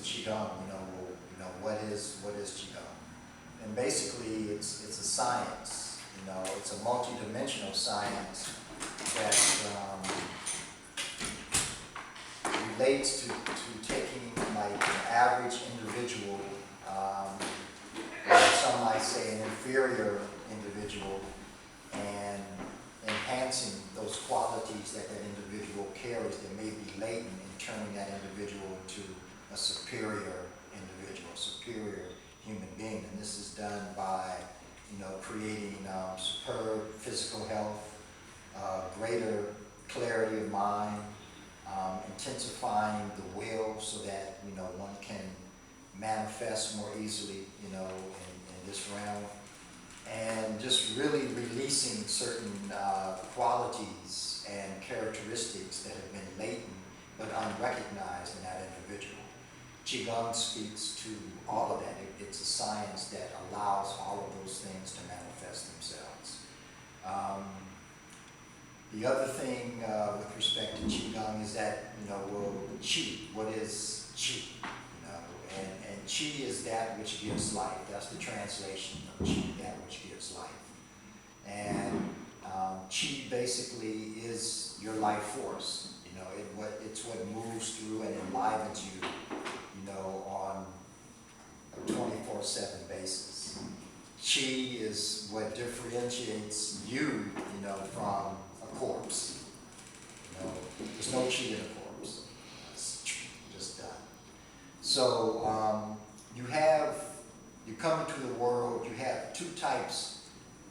Qigong, what is Qigong? And basically, it's a science. It's a multi-dimensional science that relates to taking like an average individual, or some might say an inferior individual, and enhancing those qualities that individual carries that may be latent, and turning that individual into a superior individual, a superior human being. And this is done by, creating superb physical health, greater clarity of mind, intensifying the will so that, one can manifest more easily, in this realm, and just really releasing certain qualities and characteristics that have been latent but unrecognized in that individual. Qigong speaks to all of that. It's a science that allows all of those things to manifest themselves. The other thing with respect to Qigong is that, Qi, what is Qi? And Qi is that which gives life. That's the translation of Qi, that which gives life. And Qi basically is your life force. It's what moves through and enlivens you, on a 24/7 basis. Qi is what differentiates you, from a corpse. There's no Qi in a corpse. It's just done. So you come into the world, you have two types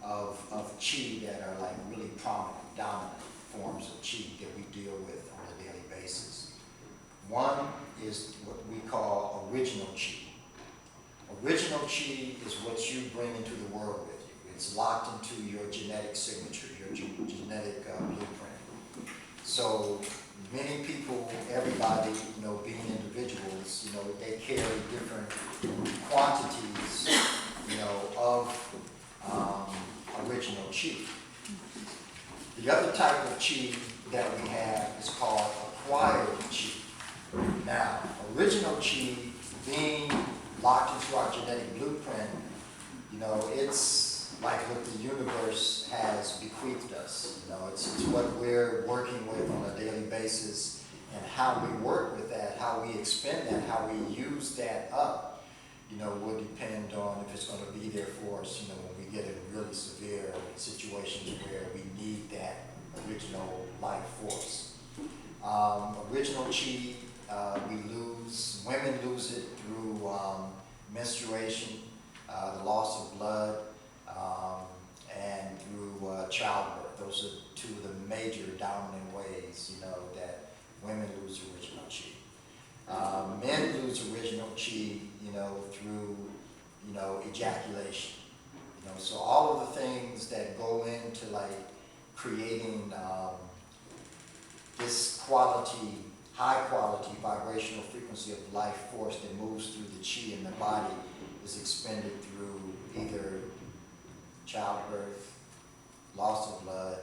of Qi that are like really prominent, dominant forms of Qi that we deal with on a daily basis. One is what we call original Qi. Original Qi is what you bring into the world with you. It's locked into your genetic signature, your genetic blueprint. So many people, everybody, being individuals, they carry different quantities, of original Qi. The other type of Qi that we have is called acquired Qi. Now, original Qi, being locked into our genetic blueprint, it's like what the universe has bequeathed us. It's what we're working with on a daily basis, and how we work with that, how we expend that, how we use that up, will depend on if it's going to be there for us, when we get in really severe situations where we need that original life force. Original Qi, women lose it through menstruation, the loss of blood, and through childbirth. Those are two of the major dominant ways, that women lose original Qi. Men lose original Qi, through, ejaculation. So all of the things that go into like creating this quality, high quality vibrational frequency of life force that moves through the Qi in the body is expended through either childbirth, loss of blood,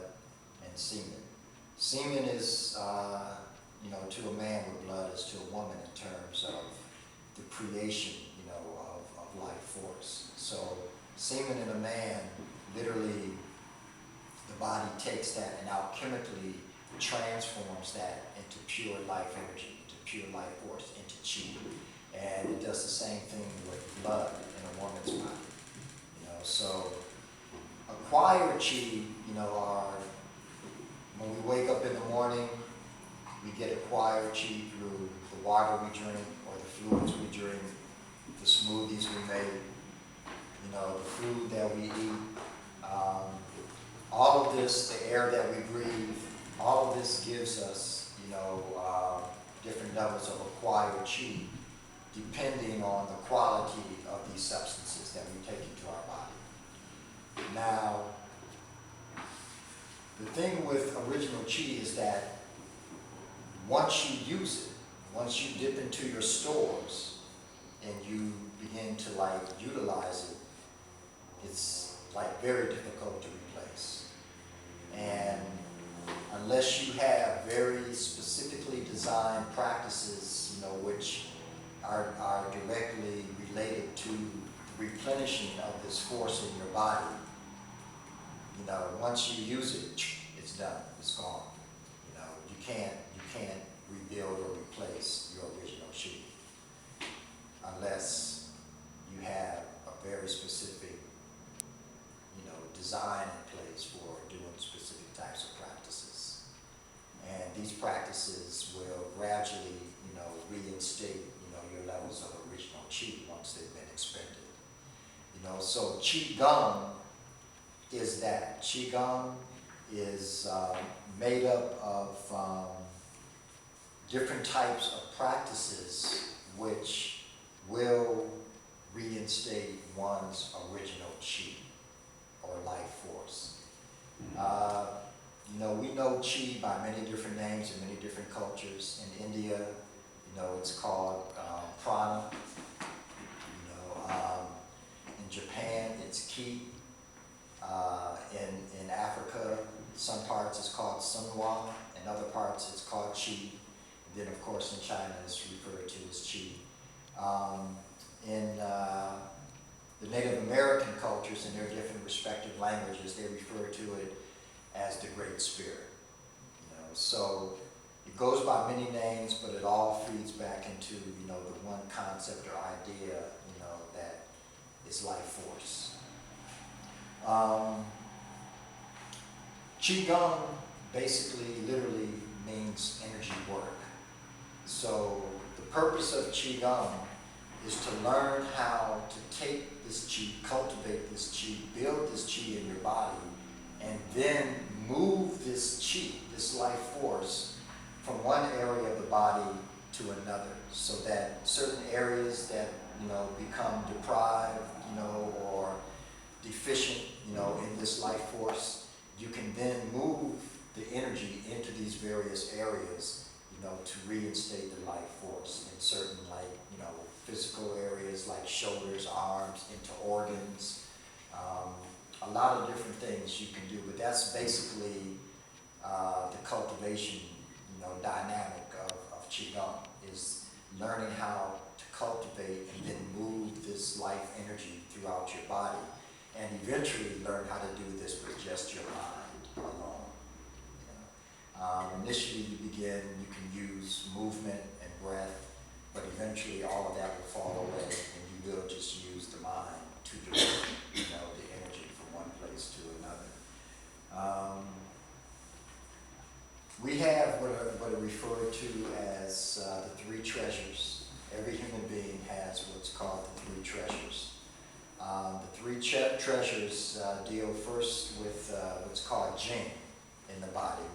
and semen. Semen is, to a man with blood is to a woman in terms of the creation, of life force. So semen in a man, literally, the body takes that and alchemically transforms that into pure life energy, into pure life force, into Qi. And it does the same thing with blood in a woman's body. So acquired Qi, are when we wake up in the morning, we get acquired Qi through the water we drink or the fluids we drink, the smoothies we make, the food that we eat. All of this, the air that we breathe, all of this gives us, different levels of acquired Qi, depending on the quality of these substances that we take into our body. Now, the thing with original Qi is that once you use it, once you dip into your stores and you begin to utilize it, it's very difficult to replace. And unless you have very specifically designed practices, which are directly related to the replenishing of this force in your body. You know, once you use it, it's done, it's gone. You know, you can't rebuild or replace your original chi unless you have a very specific, you know, design in place for doing specific types of practices. And these practices will gradually, you know, reinstate, you know, your levels of original chi once they've been expended. You know, so Qigong is that. Qigong is made up of different types of practices which will reinstate one's original chi or life force. You know, we know chi by many different names in many different cultures. In India, you know, it's called prana. You know, in Japan, it's ki. In Africa, some parts it's called sunwa, in other parts it's called chi. And then, of course, in China, it's referred to as chi. In the Native American cultures, in their different respective languages, they refer to it as the Great Spirit. You know, so it goes by many names, but it all feeds back into, you know, the one concept or idea, you know, that is life force. Qigong basically, literally means energy work. So the purpose of Qigong is to learn how to take this Qi, cultivate this Qi, build this Qi in your body, and then move this Qi, this life force, from one area of the body to another, so that certain areas that, you know, become deprived, you know, or deficient, you know, in this life force, you can then move the energy into these various areas, you know, to reinstate the life force in certain, like, you know, physical areas like shoulders, arms, into organs, a lot of different things you can do, but that's basically the cultivation, you know, dynamic of Qigong, is learning how to cultivate and then move this life energy throughout your body, and eventually learn how to do this with just your mind alone. You know? Initially you can use movement and breath, but eventually all of that will fall away, and you will just use the mind to direct, you know, the energy from one place to another. We have what are referred to as the three treasures. Every human being has what's called the three treasures. The three treasures deal first with what's called Jing in the body.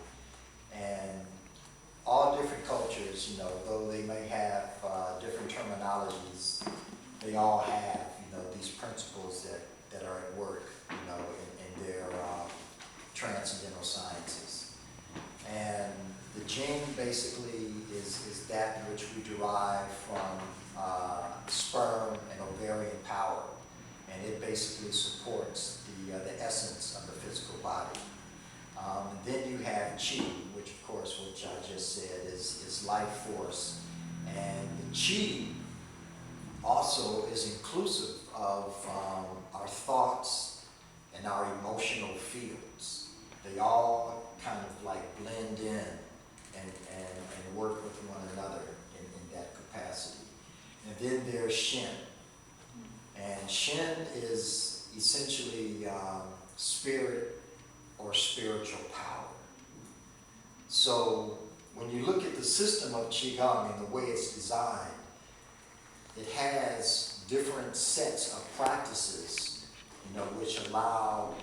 And all different cultures, you know, though they may have different terminologies, they all have, you know, these principles that are at work, you know, in their transcendental sciences. And the Jing basically is that which we derive from sperm and ovarian power. And it basically supports the essence of the physical body. And then you have Qi, which of course, which I just said, is life force. And the Qi also is inclusive of our thoughts and our emotional fields. They all kind of like blend in and work with one another in that capacity. And then there's Shen. And Shen is essentially spirit or spiritual power. So when you look at the system of Qigong and the way it's designed, it has different sets of practices, you know, which allow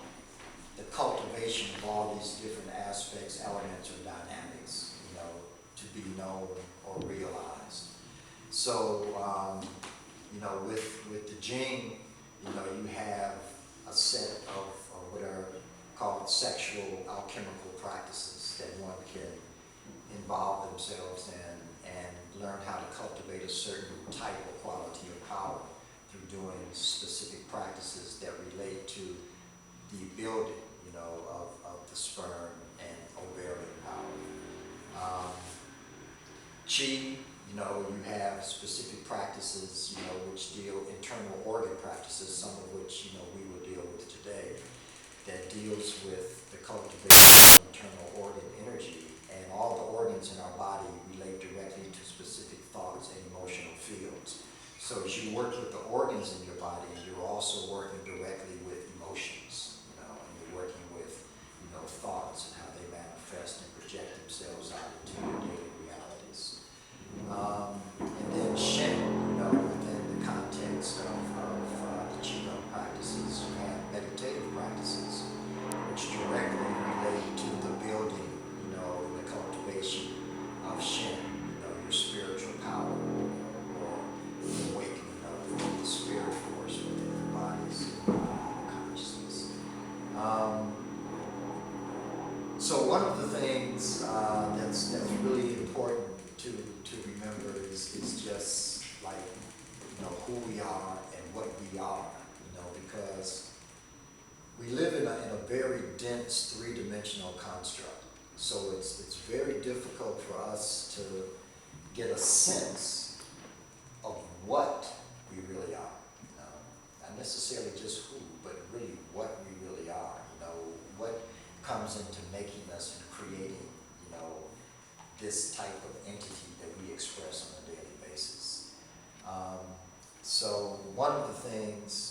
the cultivation of all these different aspects, elements, or dynamics, you know, to be known or realized. So, you know, with the Jing, you know, you have a set of what are called sexual alchemical practices that one can involve themselves in and learn how to cultivate a certain type or quality of power through doing specific practices that relate to the building, you know, of the sperm and ovarian power. Qi, You know, you have specific practices, you know, which deal internal organ practices, some of which, you know, we will deal with today, that deals with the cultivation of internal organ energy. And all the organs in our body relate directly to specific thoughts and emotional fields. So as you work with the organs in your body, you're also working directly with emotions, you know, and you're working with, you know, thoughts and how they manifest and project themselves out into your daily realities. And then Shen, you know, within the context of the Qigong practices, you have meditative practices, which directly relate to the building, you know, the cultivation of Shen, you know, your spiritual power, you know, or the awakening of the spirit force within your bodies and consciousness. So one of the things that's really important to remember is just like, you know, who we are and what we are, you know, because we live in a very dense three-dimensional construct. So it's very difficult for us to get a sense of what we really are. You know? Not necessarily just who, but really what we really are. You know, what comes into making us and creating, you know, this type of entity that we express on a daily basis. So one of the things